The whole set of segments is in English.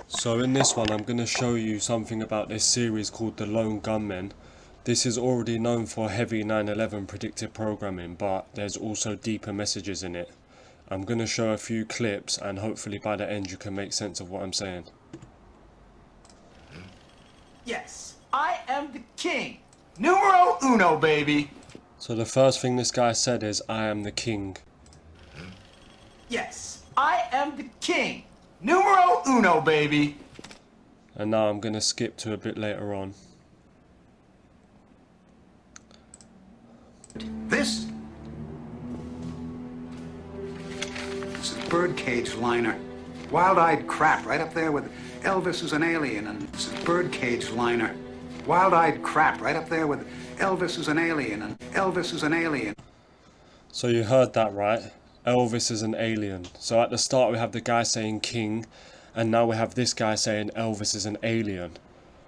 So in this one I'm going to show you something about this series called the Lone Gunmen. This is already known for heavy 9/11 predictive programming, but there's also deeper messages in it. I'm going to show a few clips and hopefully by the end you can make sense of what I'm saying. Yes, I am the king. Numero uno, baby. So the first thing this guy said is, I am the king. Yes, I am the king. Numero uno, baby. And now I'm going to skip to a bit later on. This is a birdcage liner. Wild-eyed crap right up there with Elvis is an alien, and it's a birdcage liner. Wild-eyed crap right up there with Elvis is an alien, and Elvis is an alien. So you heard that right. Elvis is an alien. So at the start we have the guy saying king, and now we have this guy saying Elvis is an alien.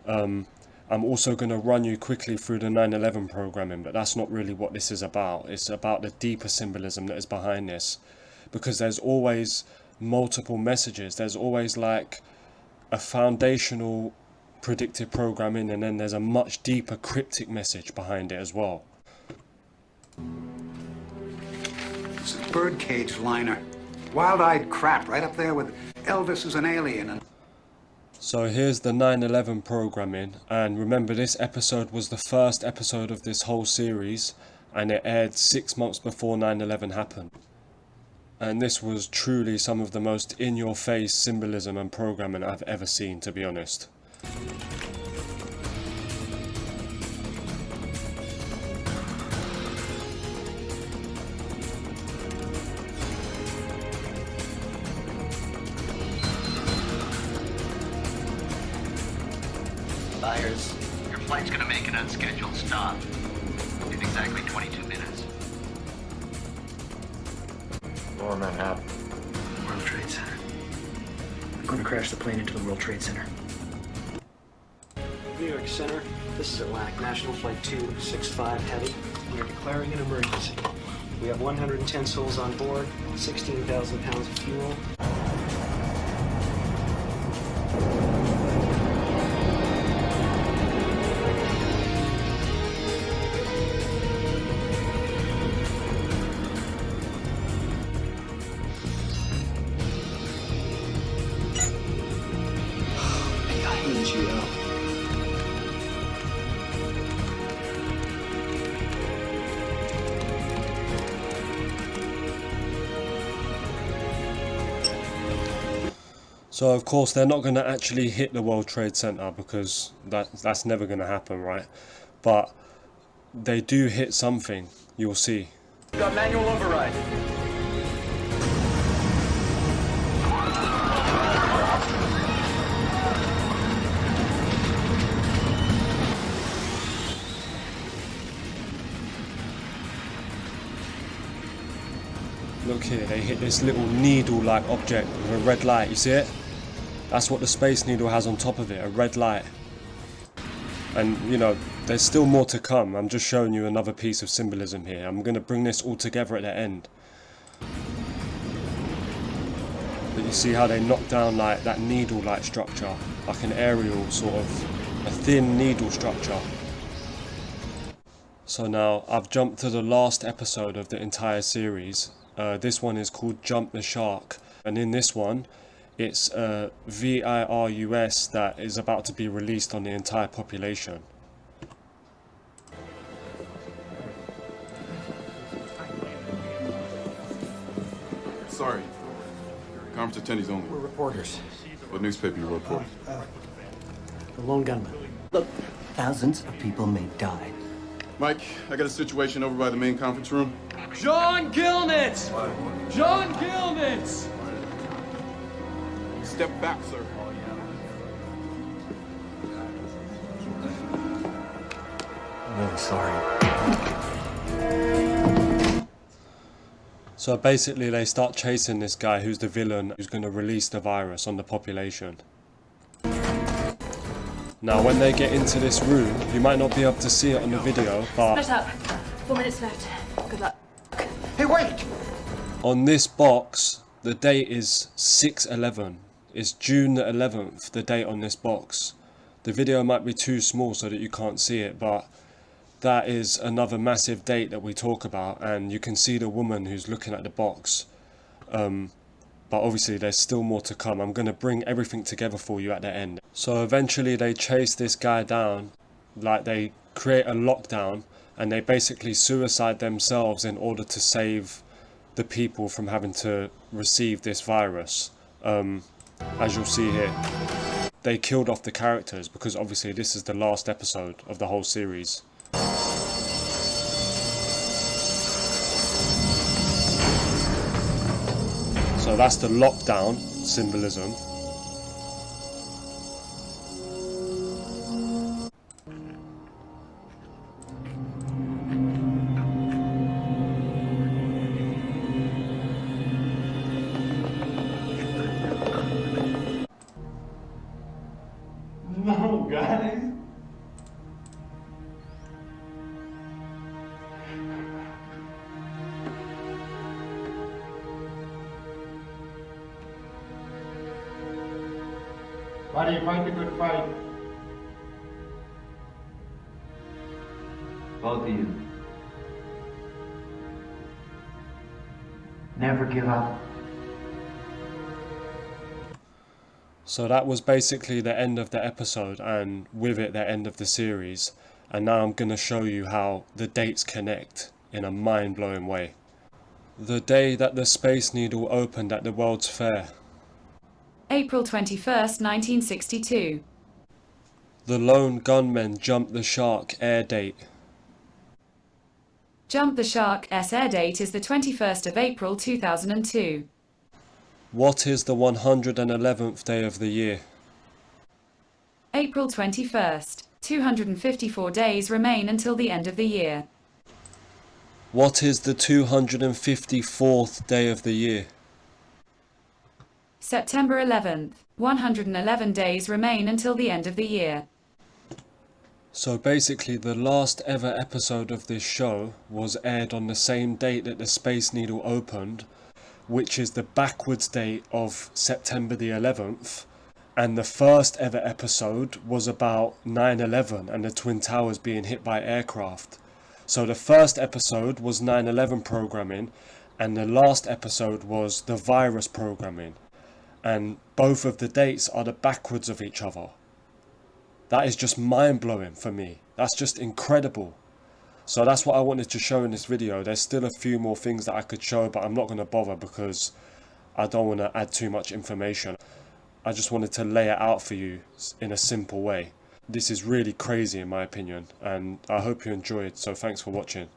I'm also going to run you quickly through the 9/11 programming, but that's not really what this is about. It's about the deeper symbolism that is behind this, because there's always multiple messages. There's always like a foundational predictive programming, and then there's a much deeper cryptic message behind it as well. It's a birdcage liner. Wild-eyed crap right up there with Elvis is an alien, and So here's the 9/11 programming, and remember this episode was the first episode of this whole series, and it aired 6 months before 9/11 happened. And this was truly some of the most in-your-face symbolism and programming I've ever seen, to be honest. Byers, your flight's gonna make an unscheduled stop in exactly 22 minutes. Lower Manhattan. World Trade Center. I'm going to crash the plane into the World Trade Center. New York Center, this is Atlantic National Flight 265 Heavy. We are declaring an emergency. We have 110 souls on board, 16,000 pounds of fuel. So of course they're not going to actually hit the World Trade Center, because that's never going to happen, right? But they do hit something, you'll see. Got manual override. Look here, they hit this little needle-like object with a red light, you see it? That's what the Space Needle has on top of it, a red light. And, you know, there's still more to come. I'm just showing you another piece of symbolism here. I'm going to bring this all together at the end. But you see how they knock down like that needle-like structure, like an aerial sort of, a thin needle structure. So now, I've jumped to the last episode of the entire series. This one is called Jump the Shark, and in this one it's a virus that is about to be released on the entire population. Sorry. Conference attendees only. We're reporters. What newspaper you work for? The Lone Gunmen. Look, thousands of people may die. Mike, I got a situation over by the main conference room. John Gilnitz! John Gilnitz! Step back, sir. I'm really sorry. So basically they start chasing this guy who's the villain, who's going to release the virus on the population. Now when they get into this room, you might not be able to see it on the video, but Split up. 4 minutes left. Good luck. Hey, wait! on this box the date is 6/11. It's June the 11th, the date on this box. The video might be too small so that you can't see it, but that is another massive date that we talk about, and you can see the woman who's looking at the box. But obviously there's still more to come. I'm going to bring everything together for you at the end. So eventually they chase this guy down, like they create a lockdown, and they basically suicide themselves in order to save the people from having to receive this virus. As you'll see here, they killed off the characters because obviously this is the last episode of the whole series. So that's the lockdown symbolism. No, guys. Why do you fight the good fight? Both of you. Never give up. So that was basically the end of the episode, and with it the end of the series. And now I'm going to show you how the dates connect in a mind-blowing way. The day that the Space Needle opened at the World's Fair. April 21st, 1962. The lone gunmen jumped the shark air date. Jump the Shark's air date is the 21st of April 2002. What is the 111th day of the year? April 21st. 254 days remain until the end of the year. What is the 254th day of the year? September 11th. 111 days remain until the end of the year. So basically the last ever episode of this show was aired on the same date that the Space Needle opened, which is the backwards date of September the 11th, and the first ever episode was about 9/11 and the Twin Towers being hit by aircraft. So the first episode was 9/11 programming, and the last episode was the virus programming, and both of the dates are the backwards of each other. That is just mind-blowing for me. That's just incredible. So that's what I wanted to show in this video. There's still a few more things that I could show, but I'm not going to bother because I don't want to add too much information. I just wanted to lay it out for you in a simple way. This is really crazy in my opinion, and I hope you enjoyed, so thanks for watching.